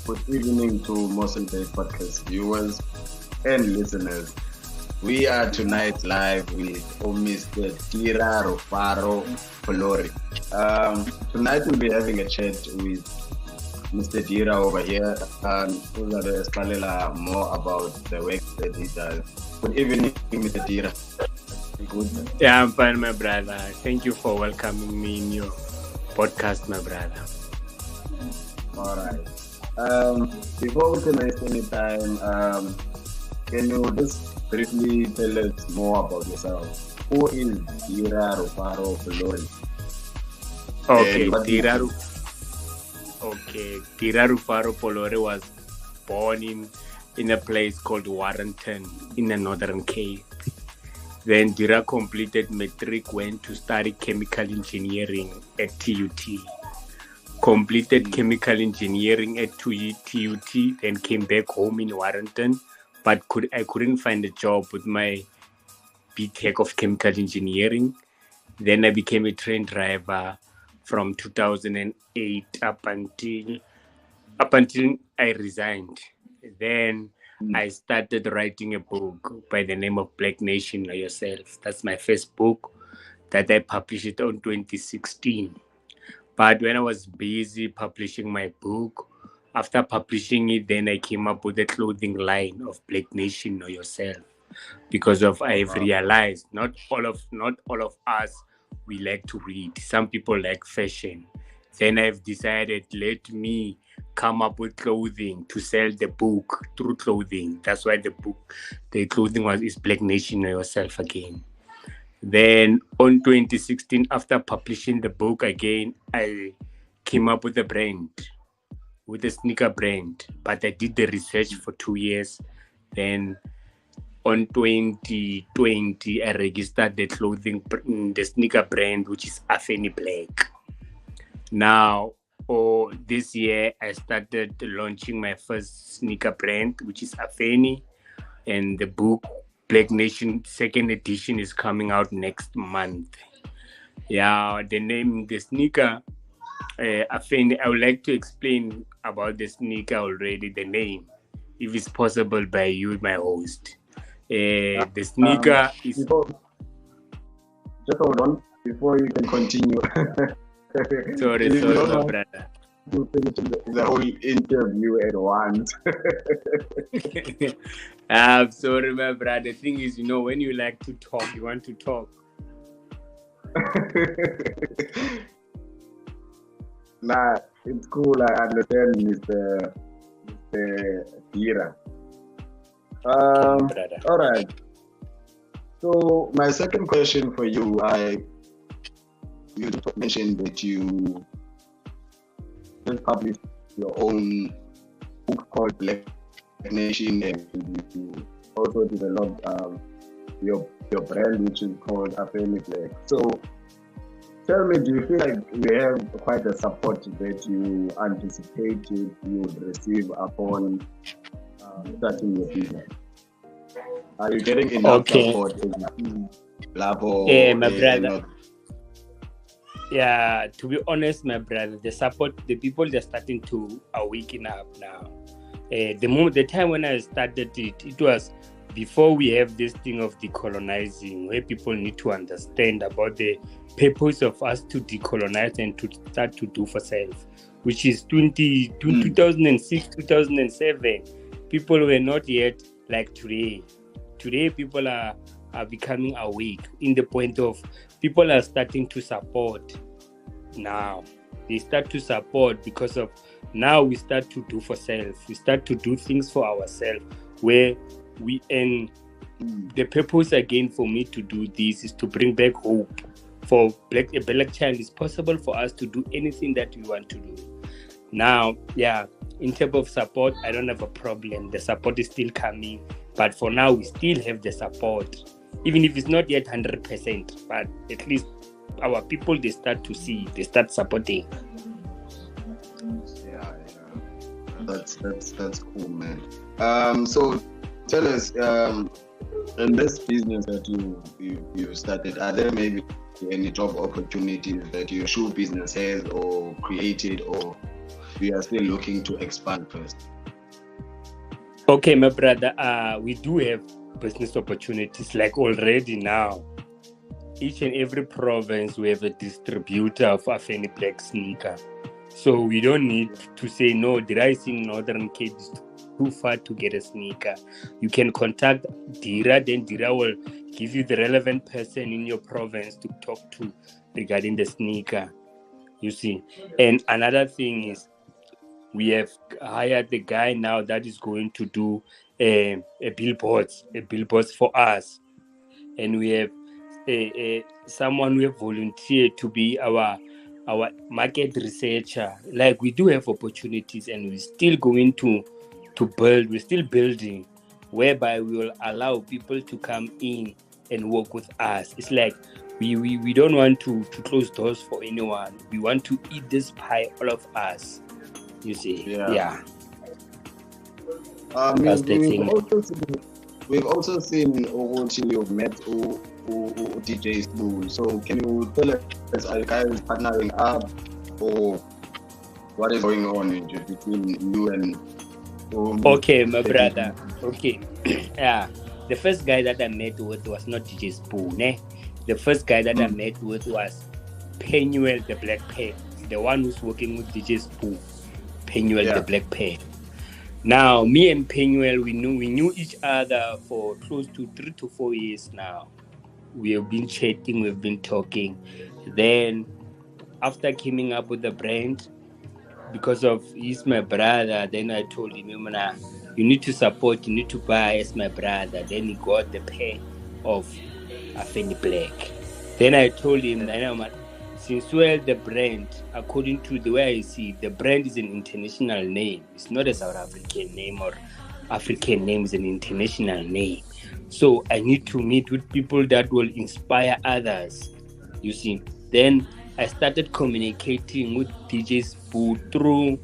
Good evening to Mossel Day podcast viewers and listeners. We are tonight live with Mr. Dira Rufaro Porli. Tonight we'll be having a chat with Mr. Dira over here, who's going to explain more about the work that he does. Good evening, Mr. Dira. Good. Yeah, I'm fine, my brother. Thank you for welcoming me in your podcast, my brother. All right. Before we can waste any time, can you just briefly tell us more about yourself? Who is Dira Rufaro Porli? Dira Rufaro Porli was born in a place called Warrington in the Northern Cape. Then Dira completed matric, went to study chemical engineering at TUT. Completed chemical engineering at TUT, then came back home in Warrington, but I couldn't find a job with my BTech of chemical engineering. Then I became a train driver from 2008 up until I resigned. Then I started writing a book by the name of Black Nation Know Yourself. That's my first book that I published it on 2016. But when I was busy publishing my book, after publishing it, then I came up with a clothing line of Black Nation Know Yourself. Because I've realized not all of us we like to read. Some people like fashion. Then I've decided, let me come up with clothing to sell the book through clothing. That's why the clothing is Black Nation Know Yourself again. Then on 2016, after publishing the book again, I came up with a sneaker brand. But I did the research for 2 years. Then on 2020, I registered the sneaker brand, which is Afeni Black. Now, this year, I started launching my first sneaker brand, which is Afeni, and the book Black Nation second edition is coming out next month. Yeah, the name, the sneaker, Afeni, I would like to explain about the sneaker already, the name, if it's possible by you, my host. The sneaker is... Just hold on, before you can continue. Sorry, my brother. To finish the whole interview at once. I'm sorry, my brother. The thing is, when you like to talk, you want to talk. Nah, it's cool. I understand, Mr. Dira. All right. So my second question for you, you mentioned that you just published your own book called Black Nation, and you also developed your brand, which is called Afeni Black. So tell me, do you feel like you have quite a support that you anticipated you would receive upon starting your business? Are you getting enough support level? Yeah, my brother. Yeah, to be honest, my brother, the people they're starting to awaken up now. The time when I started it was before we have this thing of decolonizing, where people need to understand about the purpose of us to decolonize and to start to do for self, which is 2006, 2007. People were not yet like today. Today, people are becoming awake in the point of people are starting to support now. They start to support because of now we start to do for self. We start to do things for ourselves where we earn. The purpose again for me to do this is to bring back hope for a black child. It's possible for us to do anything that we want to do. Now, in terms of support, I don't have a problem. The support is still coming. But for now, we still have the support. Even if it's not yet 100%, but at least our people, they start to see, they start supporting. Yeah. That's cool, man. So tell us, in this business that you started, are there maybe any job opportunities that your shoe business has or created, or we are still looking to expand first? Okay, my brother, we do have business opportunities like already now. Each and every province we have a distributor of Afeni Black sneaker. So we don't need to say, no, did I see Northern Cape is too far to get a sneaker. You can contact Dira, then Dira will give you the relevant person in your province to talk to regarding the sneaker. You see. And another thing is, we have hired the guy now that is going to do a billboards for us. And we have someone we have volunteered to be our market researcher. Like, we do have opportunities, and we're still going to build. We're still building, whereby we will allow people to come in and work with us. It's like we don't want to close doors for anyone. We want to eat this pie, all of us. You see, yeah. That's the thing. We've also seen Ogochi, you've met DJ Spool. So can you tell us, are you guys partnering up, or what is going on between you and Okay, my brother. Okay. Yeah. The first guy that I met with was not DJ Spoon, eh? The first guy that I met with was Penuel the Black Pear, the one who's working with DJ Spoon. Penuel the Black Pear. Now, me and Penuel, we knew each other for close to 3 to 4 years now. We have been chatting, we've been talking. Then, after coming up with the brand, because of he's my brother, then I told him, you need to support, you need to buy as my brother. Then he got the pair of Afeni Black. Then I told him, since the brand, according to the way I see it, the brand is an international name. It's not a South African name or African name, it's an international name. So I need to meet with people that will inspire others, you see. Then I started communicating with DJ Spoo through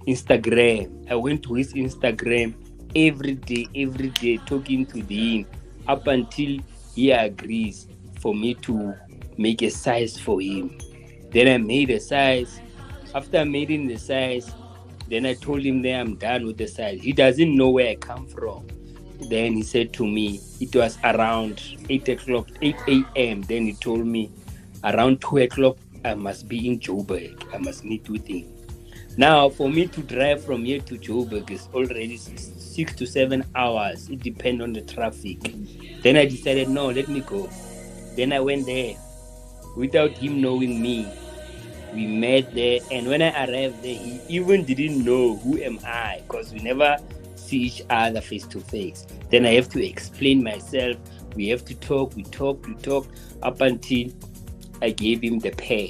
Instagram. I went to his Instagram every day, talking to him up until he agrees for me to make a size for him. Then I made a size. After making the size, then I told him that I'm done with the size. He doesn't know where I come from. Then he said to me, it was around 8 a.m. Then he told me, around 2 o'clock, I must be in Joburg. I must meet with him. Now, for me to drive from here to Joburg is already 6 to 7 hours. It depends on the traffic. Then I decided, no, let me go. Then I went there without him knowing me. We met there, and when I arrived there, he even didn't know who am I, because we never see each other face to face. Then I have to explain myself. We have to talk. We talk up until I gave him the pair.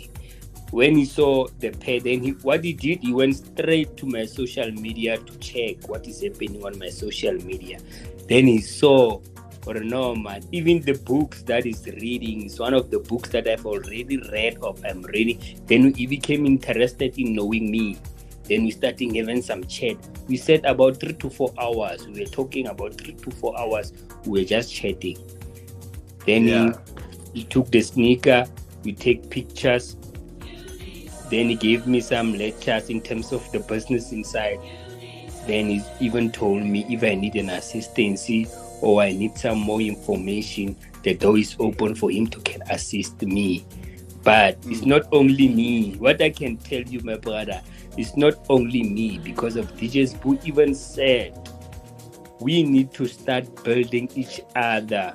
When he saw the pair, then what he did, he went straight to my social media to check what is happening on my social media. Then he saw, or no man, even the books that he's reading is one of the books that I've already read or I'm reading. Then he became interested in knowing me. Then we started having some chat. We said about 3 to 4 hours. We were talking about 3 to 4 hours. We were just chatting. Then he took the sneaker. We take pictures. Then he gave me some lectures in terms of the business inside. Then he even told me if I need an assistance or I need some more information, the door is open for him to can assist me. But it's not only me. What I can tell you, my brother, it's not only me, because of DJs who even said we need to start building each other,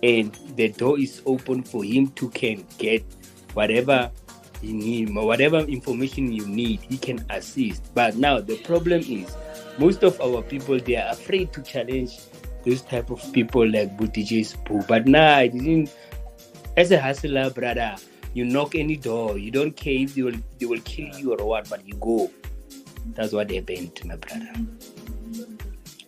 and the door is open for him to can get whatever he needs, whatever information you need, he can assist. But now the problem is most of our people, they are afraid to challenge those type of people like DJs Boo. But now I didn't. As a hustler, brother, you knock any door. You don't care if they will kill you or what, but you go. That's what happened to my brother.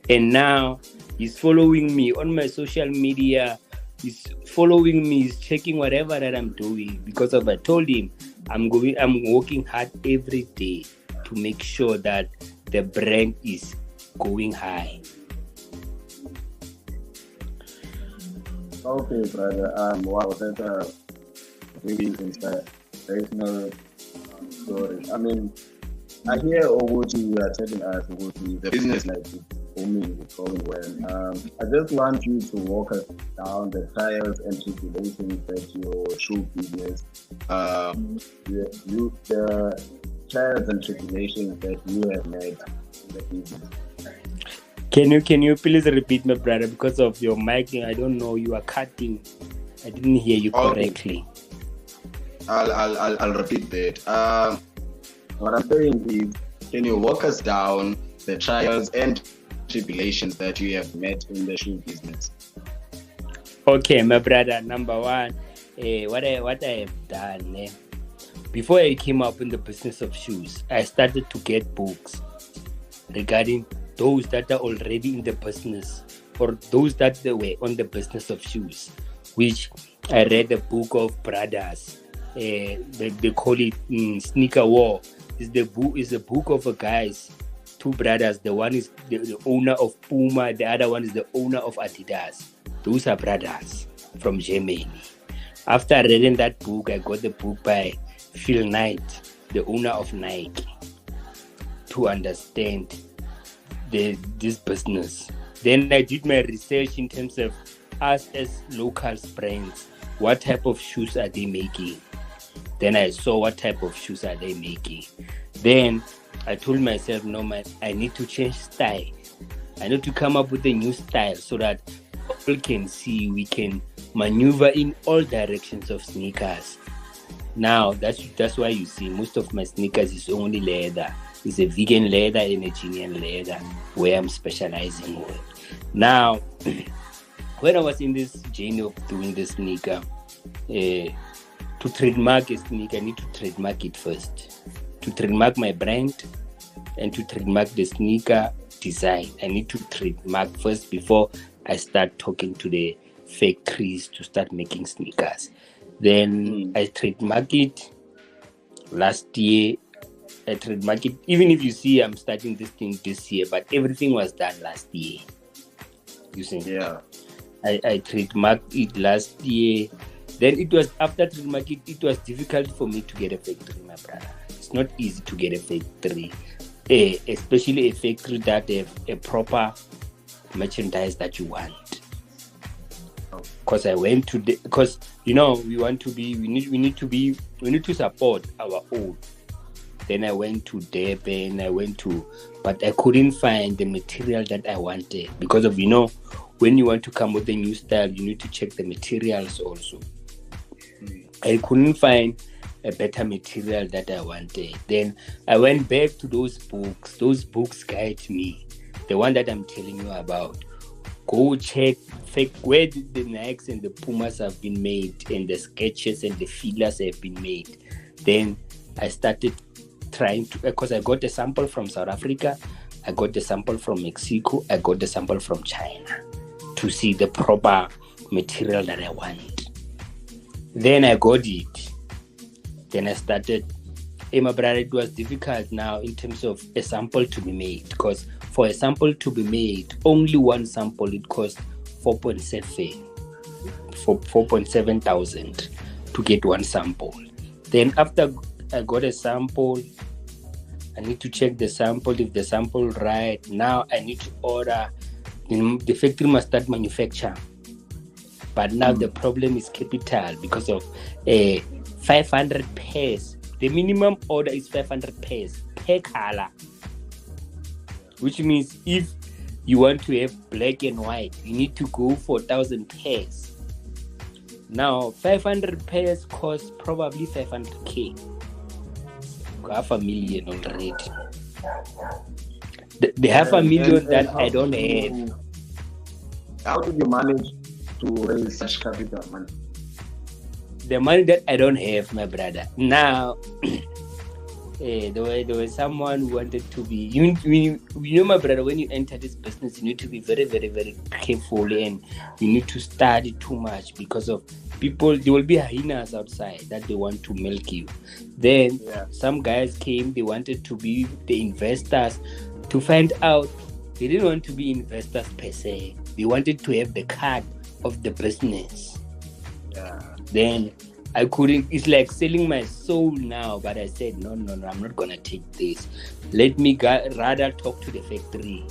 And now he's following me on my social media. He's following me. He's checking whatever that I'm doing, because of I told him I'm working hard every day to make sure that the brand is going high. Okay, brother. Wow, that's a really inspirational story. I mean, I hear Oguchi, you are telling us Oguchi, the business like it's booming, it's going well. I just want you to walk us down the trials and tribulations that your shoe business, the trials and tribulations that you have met in the business. Can you please repeat, my brother, because of your mic? I don't know, you are cutting. I didn't hear you correctly. I'll repeat that. What I'm saying is, can you walk us down the trials and tribulations that you have met in the shoe business? Okay, my brother. Number one, what I have done before I came up in the business of shoes, I started to get books regarding those that are already in the business or those that they were on the business of shoes, which I read a book of brothers. They call it Sneaker War. Is a book of a guys, two brothers. The one is the owner of Puma, the other one is the owner of Adidas. Those are brothers from Germany. After reading that book, I got the book by Phil Knight, the owner of Nike, to understand this business. Then I did my research in terms of us as local brands. What type of shoes are they making? Then I saw what type of shoes are they making. Then I told myself, no man, I need to change style. I need to come up with a new style so that people can see we can maneuver in all directions of sneakers. Now that's why you see most of my sneakers is only leather. It's a vegan leather and a genuine leather where I'm specializing with. Now, when I was in this journey of doing the sneaker, to trademark a sneaker, I need to trademark it first. To trademark my brand and to trademark the sneaker design, I need to trademark first before I start talking to the factories to start making sneakers. Then I trademark it last year. I trademark it. Even if you see I'm starting this thing this year, but everything was done last year. You see? Yeah. I trademarked it last year. Then it was after trademarking it was difficult for me to get a factory, my brother. It's not easy to get a factory, especially a factory that have a proper merchandise that you want. Because I went to because we need to support our own. Then I went to Durban, but I couldn't find the material that I wanted because of when you want to come with a new style, you need to check the materials also. I couldn't find a better material that I wanted. Then I went back to those books. Those books guide me. The one that I'm telling you about. Go check where the Nikes and the Pumas have been made and the sketches and the feelers have been made. Then I started trying to, because I got a sample from South Africa, I got the sample from Mexico, I got the sample from China to see the proper material that I want. Then I got it. Then I started. My brother, it was difficult now in terms of a sample to be made, because for a sample to be made, only one sample, it cost 4.7 thousand to get one sample. Then after I got a sample, I need to check the sample, if the sample right. Now I need to order. The factory must start manufacture. But now the problem is capital because of 500 pairs. The minimum order is 500 pairs per color. Which means if you want to have black and white, you need to go for 1,000 pairs. Now, 500 pairs cost probably 500K. $500,000 already. The $500,000 that I don't have. How did you manage to raise such capital money? The money that I don't have, my brother. Now, there was someone who wanted to be. My brother, when you enter this business, you need to be very, very, very careful, and you need to study too much because of people. There will be hyenas outside that they want to milk you. Then some guys came. They wanted to be the investors. To find out, they didn't want to be investors per se. They wanted to have the card of the business. Then I couldn't. It's like selling my soul now. But I said, no, I'm not gonna take this. Let me rather talk to the factory.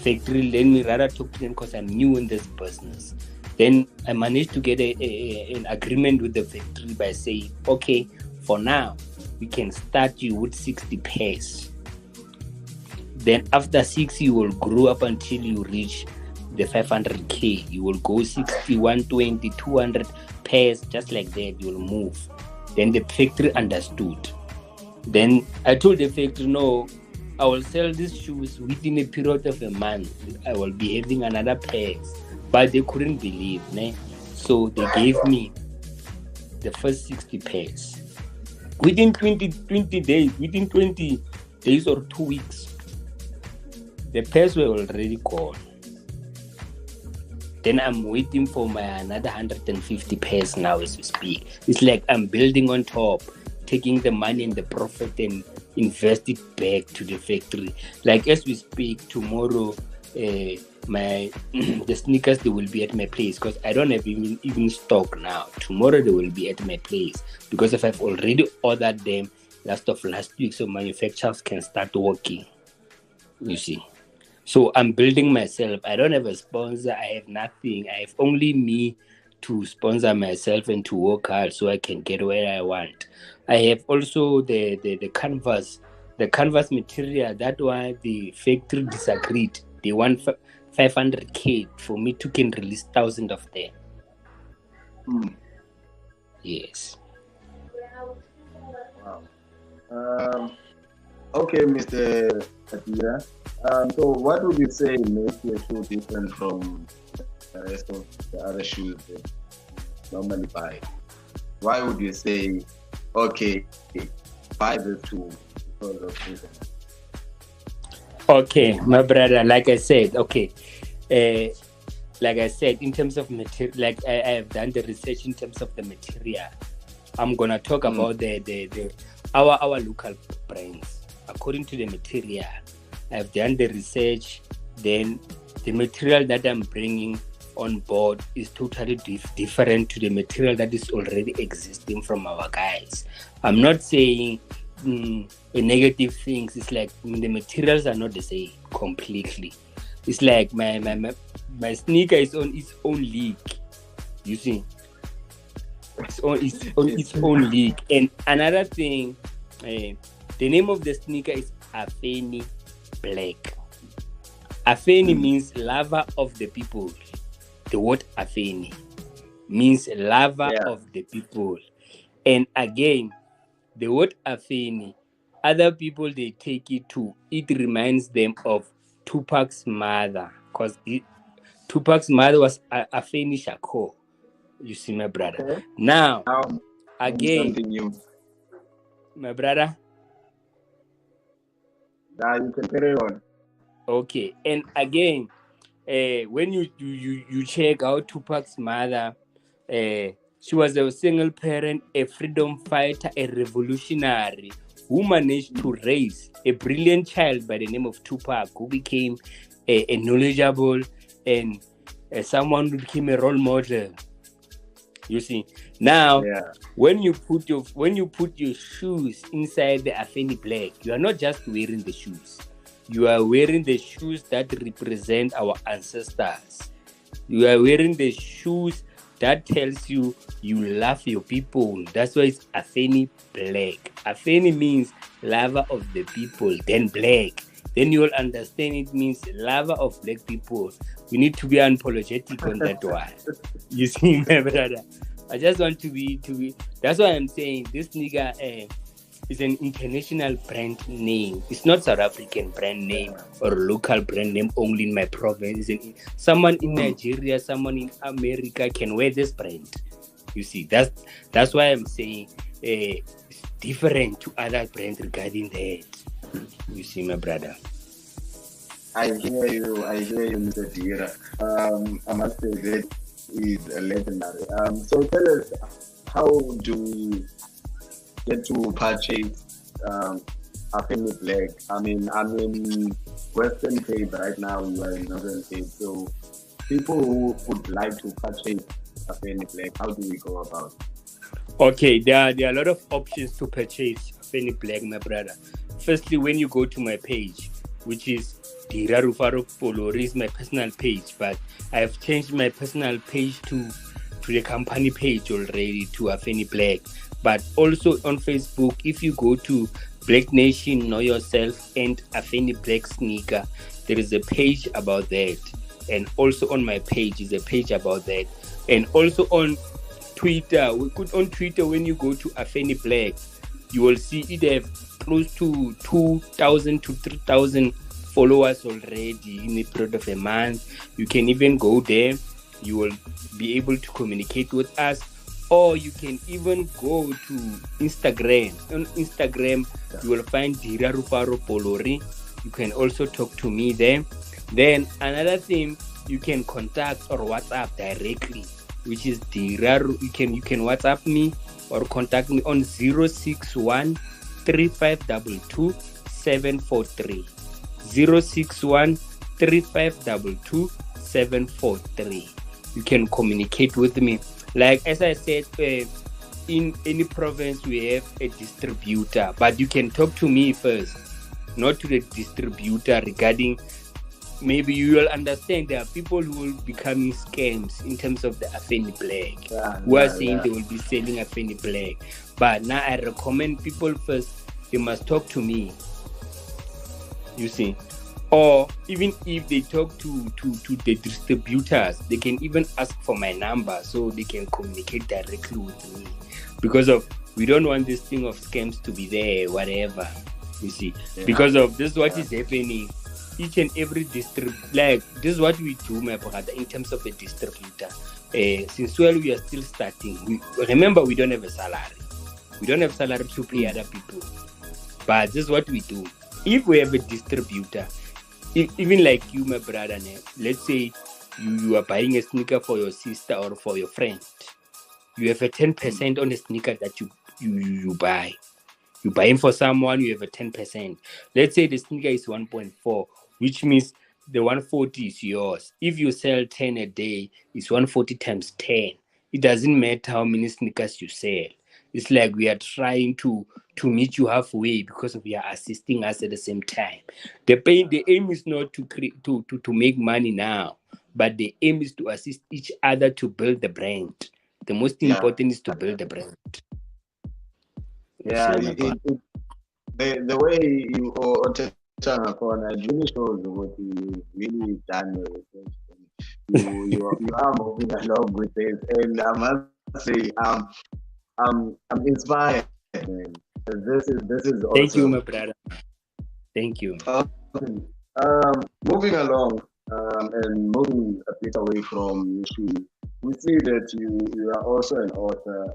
Let me rather talk to them because I'm new in this business. Then I managed to get an agreement with the factory by saying, okay, for now, we can start you with 60 pairs. Then after 6, you will grow up until you reach the 500K. You will go 60, 120, 200 pairs, just like that. You will move. Then the factory understood. Then I told the factory, no, I will sell these shoes within a period of a month. I will be having another pair. But they couldn't believe, né? So they gave me the first 60 pairs. Within 20 days or 2 weeks, the pairs were already gone. Then I'm waiting for my another 150 pairs now as we speak. It's like I'm building on top, taking the money and the profit and invest it back to the factory. Like as we speak, tomorrow, the sneakers, they will be at my place because I don't have even stock now. Tomorrow they will be at my place because if I've already ordered them last week, so manufacturers can start working. You see. So I'm building myself. I don't have a sponsor. I have nothing. I have only me to sponsor myself and to work hard so I can get where I want. I have also the canvas material. That's why the factory disagreed. They want 500K for me to can release 1,000 of them. Yes. Wow. Okay, Mr. Dira. So what would you say makes your shoe different from the rest of the other shoes that you normally buy? Why would you say, okay, buy this shoe because of this? Okay, my brother, like I said, in terms of material, like I have done the research in terms of the material. I'm gonna talk about our local brands. According to the material, I've done the research. Then the material that I'm bringing on board is totally different to the material that is already existing from our guys. I'm not saying negative things. It's like the materials are not the same completely. It's like my sneaker is on its own league. You see, it's on its own league. And another thing, the name of the sneaker is Afeni Black. Afeni means lover of the people. The word Afeni means lover of the people. And again, the word Afeni, other people, they take it to, it reminds them of Tupac's mother. Because Tupac's mother was Afeni Shakur. You see, my brother. Okay. Now, again, something new. My brother. Now you can carry on. Okay, and again, when you check out Tupac's mother, she was a single parent, a freedom fighter, a revolutionary who managed to raise a brilliant child by the name of Tupac, who became a knowledgeable and someone who became a role model. You see, now when you put your shoes inside the Afeni Black, you are not just wearing the shoes. You are wearing the shoes that represent our ancestors. You are wearing the shoes that tells you love your people. That's why it's Afeni Black. Afeni means lover of the people, then black. Then you will understand it means lover of black people. We need to be unapologetic on that one. You see, my brother? I just want to be. That's why I'm saying this nigga is an international brand name. It's not South African brand name or local brand name only in my province. Someone in Nigeria, someone in America can wear this brand. You see, that's why I'm saying it's different to other brands regarding that. You see, my brother. I hear you, Mr. Dira. I must say that is legendary. So tell us, how do we get to purchase Afeni Black? I mean, I'm in Western Cape right now. You are in Northern Cape. So people who would like to purchase Afeni Black, how do we go about it? Okay, there are a lot of options to purchase Fanny Black, my brother. Firstly, when you go to my page, which is Dira Rufaro Porli, is my personal page, but I've changed my personal page to the company page already to Afeni Black. But also on Facebook, if you go to Black Nation Know Yourself and Afeni Black Sneaker, there is a page about that. And also on my page is a page about that. And also on Twitter, on Twitter, when you go to Afeni Black, you will see it have close to 2,000 to 3,000 followers already in a period of a month. You can even go there. You will be able to communicate with us, or you can even go to Instagram. On Instagram, you will find Dira Rufaro Porli. You can also talk to me there. Then another thing, you can contact or WhatsApp directly, which is Dira. You can WhatsApp me or contact me on 061 3522 743. 061 3522 743. You can communicate with me. Like as I said, in any province we have a distributor, but you can talk to me first, not to the distributor regarding. Maybe you will understand there are people who will be becoming scams in terms of the Afeni Black, who are saying they will be selling Afeni Black. But now I recommend people first, they must talk to me, you see. Or even if they talk to the distributors, they can even ask for my number so they can communicate directly with me. Because of, we don't want this thing of scams to be there, whatever, you see. Because of this, what is happening, each and every like this is what we do, my brother, in terms of a distributor. Since we are still starting, remember we don't have a salary. We don't have salary to pay other people. But this is what we do. If we have a distributor, even like you, my brother, let's say you are buying a sneaker for your sister or for your friend, you have a 10% on a sneaker that you buy. You buy in for someone, you have a 10%. Let's say the sneaker is 1.4, which means the 140 is yours. If you sell 10 a day, it's 140 times 10. It doesn't matter how many sneakers you sell. It's like we are trying to meet you halfway because we are assisting us at the same time. The aim is not to make money now, but the aim is to assist each other to build the brand. The most important is to build the brand. Yeah, the way you are touching upon it really shows what you really done with it. You are moving along with it, and I must say, I'm inspired, man. This is awesome. Thank you, my brother. Thank you. Moving along, and moving a bit away from YouTube, we see that you are also an author.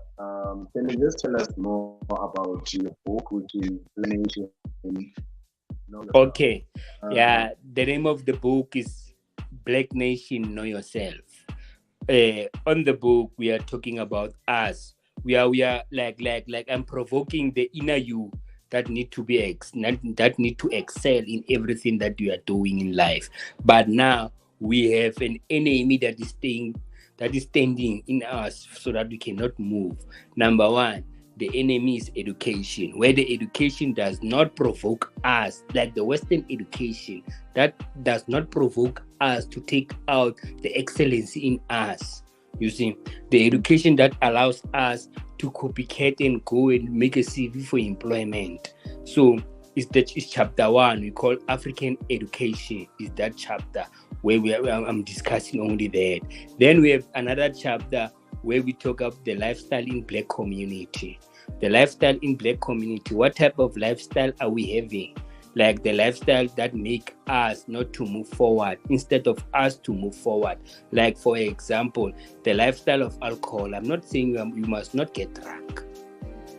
Can you just tell us more about your book, which is Nation? Okay. The name of the book is Black Nation Know Yourself. On the book, we are talking about us. We are like I'm provoking the inner you that need to be that need to excel in everything that you are doing in life. But now we have an enemy that is standing in us so that we cannot move. Number one, the enemy is education, where the education does not provoke us, like the Western education, that does not provoke us to take out the excellence in us. You see, the education that allows us to copycat and go and make a CV for employment. So it's chapter 1. We call African education. Is that chapter where I'm discussing only that. Then we have another chapter where we talk about the lifestyle in Black community. The lifestyle in Black community. What type of lifestyle are we having? Like the lifestyle that make us not to move forward instead of us to move forward. Like for example, the lifestyle of alcohol. I'm not saying you must not get drunk,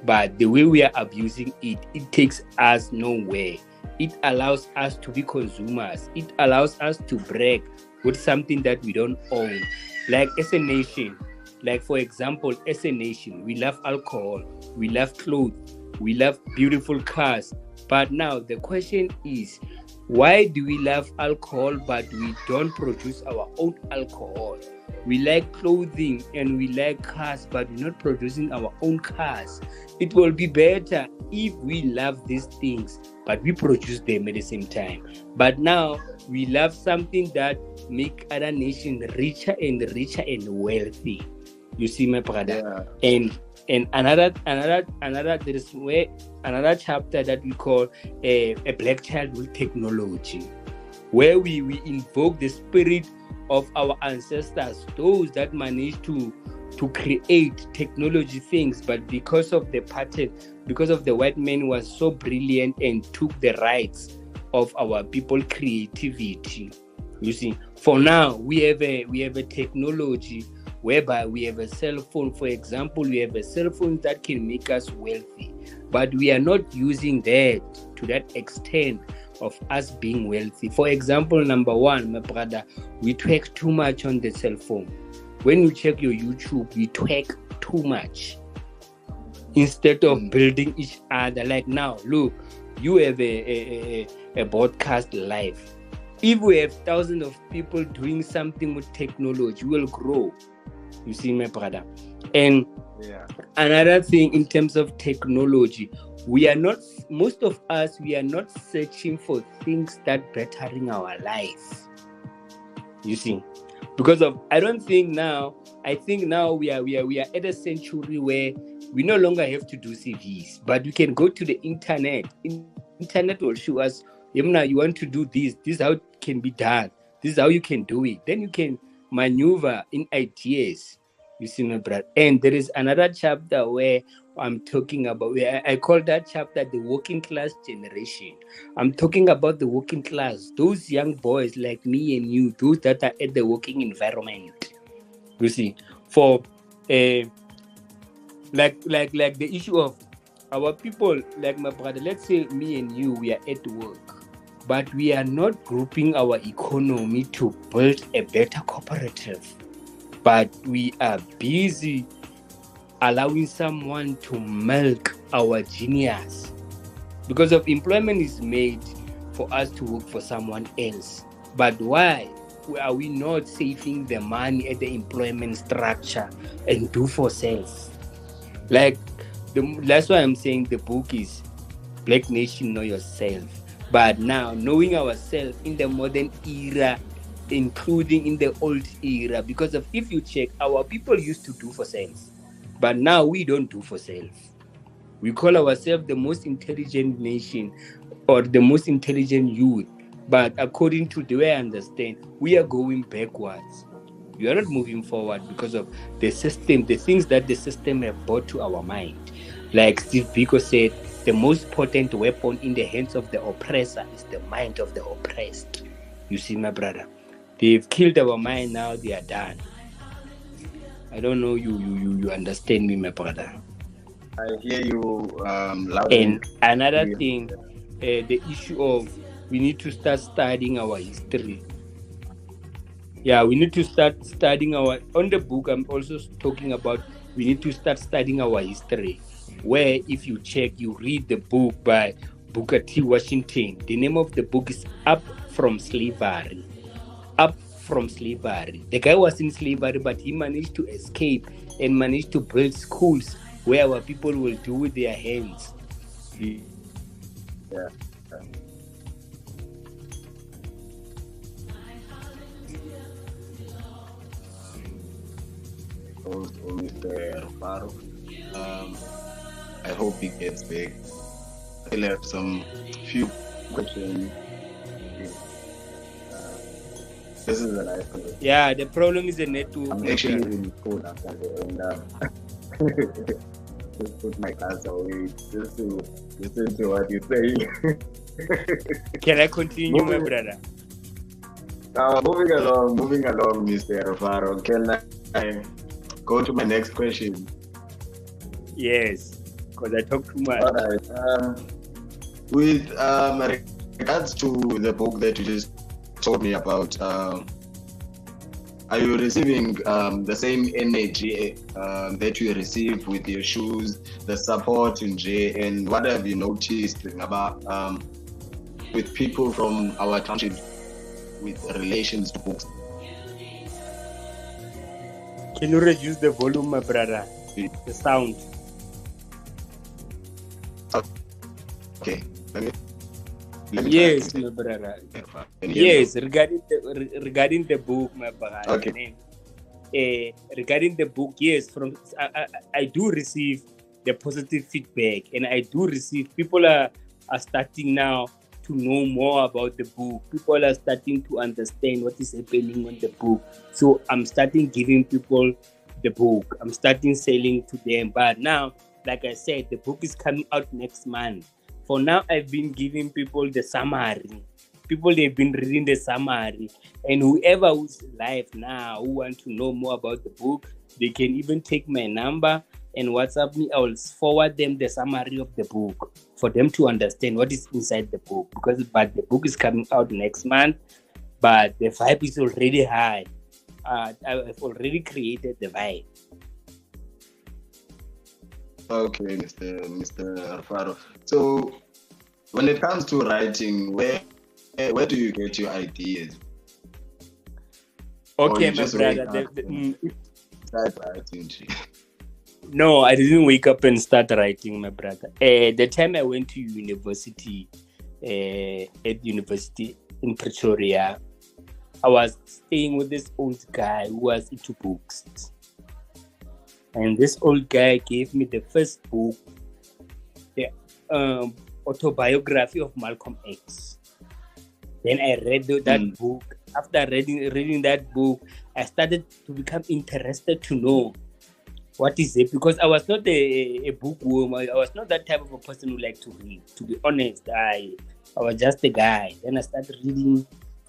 but the way we are abusing it takes us nowhere. It allows us to be consumers. It allows us to brag with something that we don't own. Like as a nation, like for example, as a nation, we love alcohol, we love clothes, we love beautiful cars. But now the question is, Why do we love alcohol but we don't produce our own alcohol? We like clothing and we like cars, but we're not producing our own cars. It will be better if we love these things, but we produce them at the same time. But now we love something that make other nations richer and wealthy. You see, my brother. Yeah. And another there is another chapter that we call a black child with technology, where we invoke the spirit of our ancestors, those that managed to create technology things, but because of the pattern, because of the white man was so brilliant and took the rights of our people creativity. You see, for now we have a technology whereby we have a cell phone. For example, we have a cell phone that can make us wealthy, but we are not using that to that extent of us being wealthy. For example, number one, my brother, we twerk too much on the cell phone. When you check your YouTube, we twerk too much instead of building each other. Like now, look, you have a broadcast live. If we have thousands of people doing something with technology, we will grow. You see, my brother. And another thing in terms of technology, most of us are not searching for things that bettering our life. You see, because of I think now we are at a century where we no longer have to do CVs, but we can go to the internet. Internet will show us, now you want to do this is how it can be done, this is how you can do it. Then you can maneuver in ideas. You see, my brother. And there is another chapter where I'm talking about, I call that chapter the working class generation. I'm talking about the working class, those young boys like me and you, those that are at the working environment. You see, for like the issue of our people, like my brother, let's say me and you, we are at work, but we are not grouping our economy to build a better cooperative. But we are busy allowing someone to milk our genius. Because of employment is made for us to work for someone else. But why are we not saving the money at the employment structure and do for self? That's why I'm saying the book is Black Nation, Know Yourself. But now, knowing ourselves in the modern era, including in the old era, because of if you check, our people used to do for self, but now we don't do for self. We call ourselves the most intelligent nation or the most intelligent youth, but according to the way I understand, we are going backwards. We are not moving forward because of the system, the things that the system have brought to our mind. Like Steve Biko said, the most potent weapon in the hands of the oppressor is the mind of the oppressed. You see, my brother, they've killed our mind. Now they are done. I don't know you understand me, my brother. I hear you loud. And another thing, the issue of we need to start studying our history. Yeah, we need to start studying on the book. I'm also talking about we need to start studying our history. Where if you check, you read the book by Booker T. Washington. The name of the book is Up from Slavery. Up from Slavery. The guy was in slavery, but he managed to escape and managed to build schools where our people will do with their hands. Yeah. Mr. Rufaro. I hope he gets back. I still have some few questions. This is the life of it. Yeah, the problem is the network. I'm actually in school after the end. Just put my class away just to listen to what you say. Can I continue, my brother? Moving along, Mr. Rufaro. Can I go to my next question? Yes, because I talk too much. All right. With regards to the book that you just told me about, are you receiving the same energy that you receive with your shoes, the support in J, and what have you noticed about with people from our township with relations to books? Can you reduce the volume, my brother? The sound. Okay. Let me yes, my brother. Yes, regarding the book, my brother. Okay. Regarding the book, yes, I do receive the positive feedback, and I do receive people are starting now to know more about the book. People are starting to understand what is happening on the book. So I'm starting giving people the book. I'm starting selling to them. But now, like I said, the book is coming out next month. For now, I've been giving people the summary. People, they've been reading the summary. And whoever who's live now, who want to know more about the book, they can even take my number and WhatsApp me. I will forward them the summary of the book for them to understand what is inside the book. But the book is coming out next month, but the vibe is already high. I've already created the vibe. Okay, Mr. Rufaro. So, when it comes to writing, where do you get your ideas? Okay, my brother. Start writing. No, I didn't wake up and start writing, my brother. The time I went to university, at university in Pretoria, I was staying with this old guy who was into books. And this old guy gave me the first book, the autobiography of Malcolm X. Then I read that book. After reading that book, I started to become interested to know what is it, because I was not a bookworm. I was not that type of a person who liked to read. To be honest, I was just a guy. Then I started reading,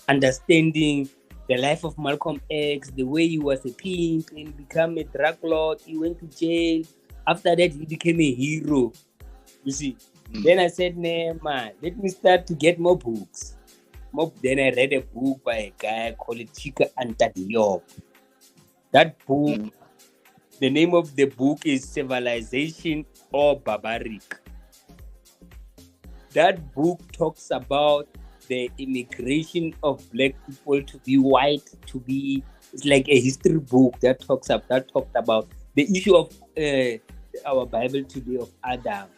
understanding the life of Malcolm X, the way he was a pimp and became a drug lord. He went to jail. After that, he became a hero. You see. Then I said, nah, man, let me start to get more books. Then I read a book by a guy called Chika Anta Diop. That book, the name of the book is Civilization or Barbaric. That book talks about the immigration of black people to be white, it's like a history book that talked about the issue of our Bible today of Adam.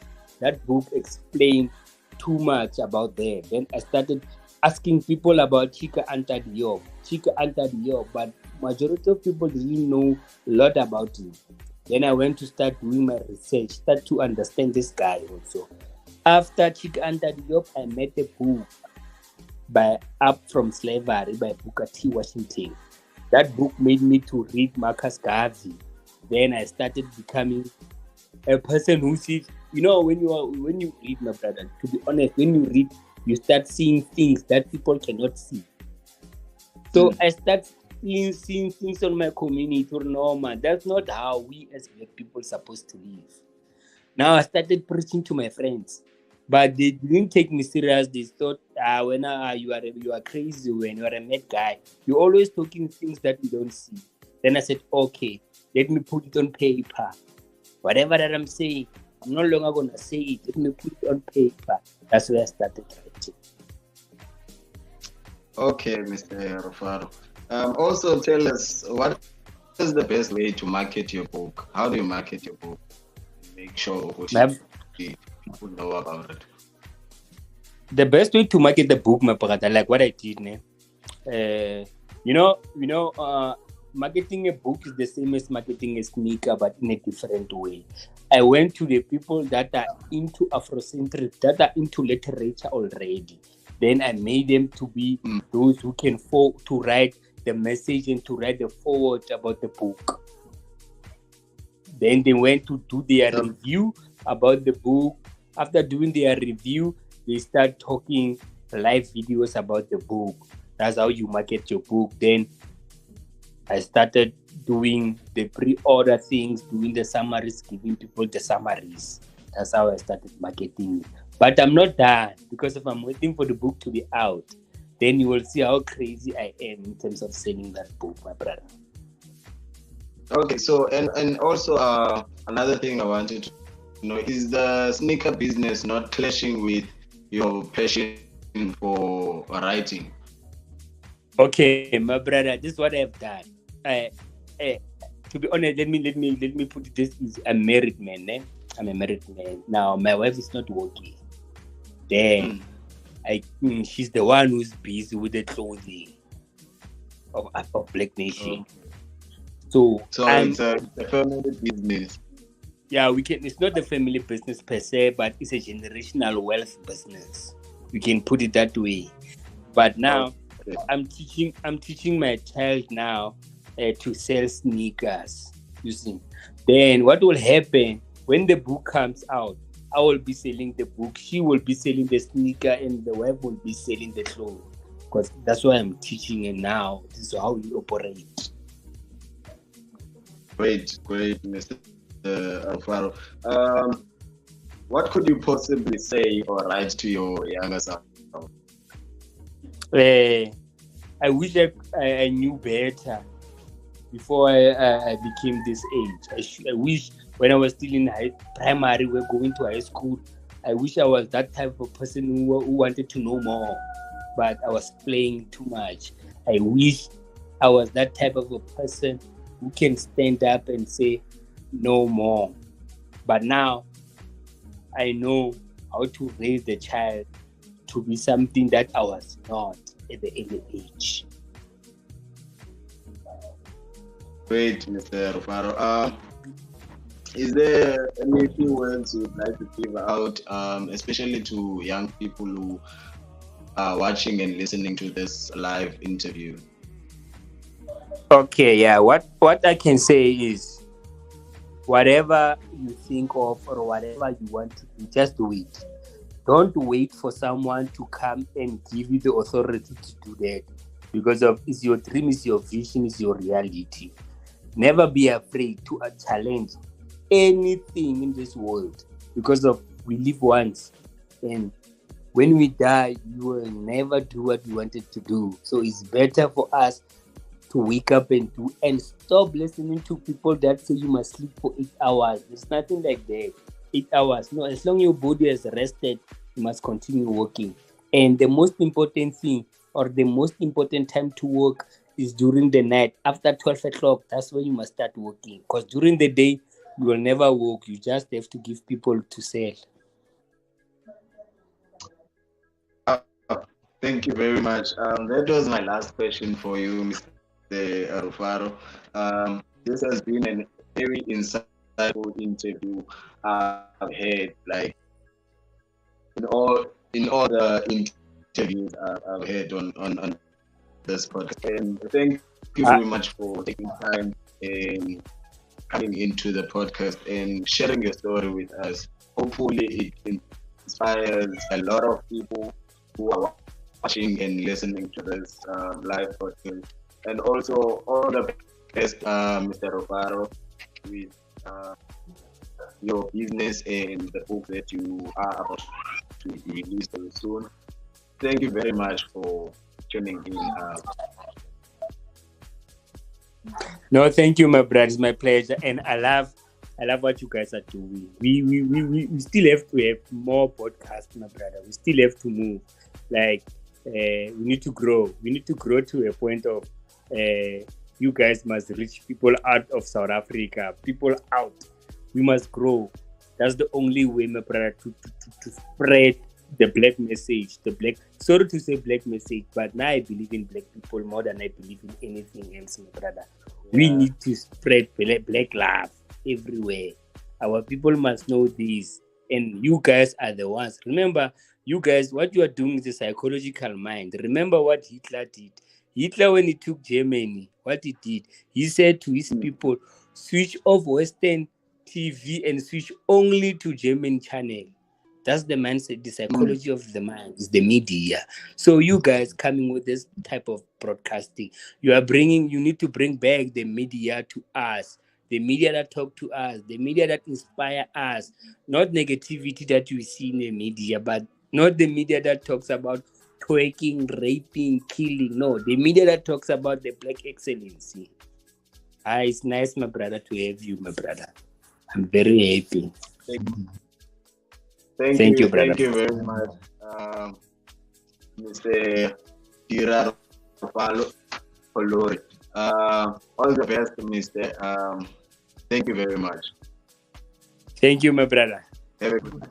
That book explained too much about that. Then I started asking people about Chika Anta Diop, but majority of people didn't know a lot about him. Then I went to start doing my research, start to understand this guy also. After Chika Anta Diop, I met a book by Up From Slavery by Booker T. Washington. That book made me to read Marcus Garvey. Then I started becoming a person who sees, when you read, my brother, to be honest, when you read, you start seeing things that people cannot see. So I start seeing things on my community. No, man, that's not how we as black people supposed to live. Now I started preaching to my friends, but they didn't take me serious. They thought, you are crazy, when you are a mad guy. You're always talking things that you don't see. Then I said, okay, let me put it on paper. Whatever that I'm saying, I'm no longer going to say it. Let me put it on paper. That's where I started writing. Okay, Mr. Rufaro. Also, tell us, what is the best way to market your book? How do you market your book? Make sure people know about it. The best way to market the book, my brother, like what I did, marketing a book is the same as marketing a sneaker, but in a different way. I went to the people that are into Afrocentric, that are into literature already. Then I made them to be those who can to write the message and to write the foreword about the book. Then they went to do their review about the book. After doing their review, they start talking live videos about the book. That's how you market your book. Then I started doing the pre-order things, doing the summaries, giving people the summaries. That's how I started marketing. But I'm not done, because if I'm waiting for the book to be out, then you will see how crazy I am in terms of selling that book, my brother. Okay, so and also another thing I wanted to know is the sneaker business not clashing with your passion for writing? Okay, my brother, this is what I've done. To be honest, let me put it this: is a married man. I'm a married man now. My wife is not working. Then she's the one who's busy with the clothing of Black Nation. So it's a family business. Yeah, we can. It's not a family business per se, but it's a generational wealth business. We can put it that way. But now, I'm teaching my child now to sell sneakers. You see, then what will happen when the book comes out? I will be selling the book. She will be selling the sneaker, and the wife will be selling the clothes. Because that's why I'm teaching, and now this is how we operate. Great, Mr. Rufaro. What could you possibly say or write to your younger self? I wish I knew better before I became this age. I wish when I was still in primary, we're going to high school, I wish I was that type of person who wanted to know more, but I was playing too much. I wish I was that type of a person who can stand up and say no more. But now I know how to raise the child to be something that I was not at the early age. Great, Mr. Rufaro. Is there anything else you'd like to give out, especially to young people who are watching and listening to this live interview? Okay, yeah. What I can say is, whatever you think of or whatever you want to do, just do it. Don't wait for someone to come and give you the authority to do that, because it's your dream, it's your vision, it's your reality. Never be afraid to challenge anything in this world, because we live once, and when we die, you will never do what you wanted to do. So it's better for us to wake up and do, and stop listening to people that say you must sleep for 8 hours. There's nothing like that. 8 hours. No, as long as your body has rested, you must continue working. And the most important thing, or the most important time to work, is during the night. After 12 o'clock, that's when you must start working. Because during the day, you will never work. You just have to give people to sell. Thank you very much. That was my last question for you, Mr. Rufaro. This has been a very insightful interview I've had, like in all the interviews I've had on this podcast. And thank you very much for taking time and coming into the podcast and sharing your story with us. Hopefully, it inspires a lot of people who are watching and listening to this live podcast. And also, all the best, Mr. Rufaro, with your business and the book that you are about to release very soon. Thank you very much for tuning in. No, thank you, my brother. It's my pleasure, and I love what you guys are doing. We still have to have more podcasts, my brother. We still have to move. Like we need to grow. We need to grow to a point of you guys must reach people out of South Africa. People out. We must grow. That's the only way, my brother, to spread the black message. Sorry to say black message, but now I believe in black people more than I believe in anything else, my brother. Yeah. We need to spread black love everywhere. Our people must know this, and you guys are the ones. Remember, you guys, what you are doing is a psychological mind. Remember what Hitler did. Hitler, when he took Germany, what he did, he said to his people, switch off Western TV and switch only to German channel. That's the mindset. The psychology of the mind is the media. So you guys coming with this type of broadcasting, you need to bring back the media to us. The media that talk to us, the media that inspire us, not negativity that you see in the media, but not the media that talks about twerking, raping, killing. No, the media that talks about the black excellency. It's nice, my brother, to have you, my brother. I'm very happy. Thank you, brother. Thank you very much. Mr. Dira Rufaro Porli. All the best, Mr. Thank you very much. Thank you, my brother. Have a good night.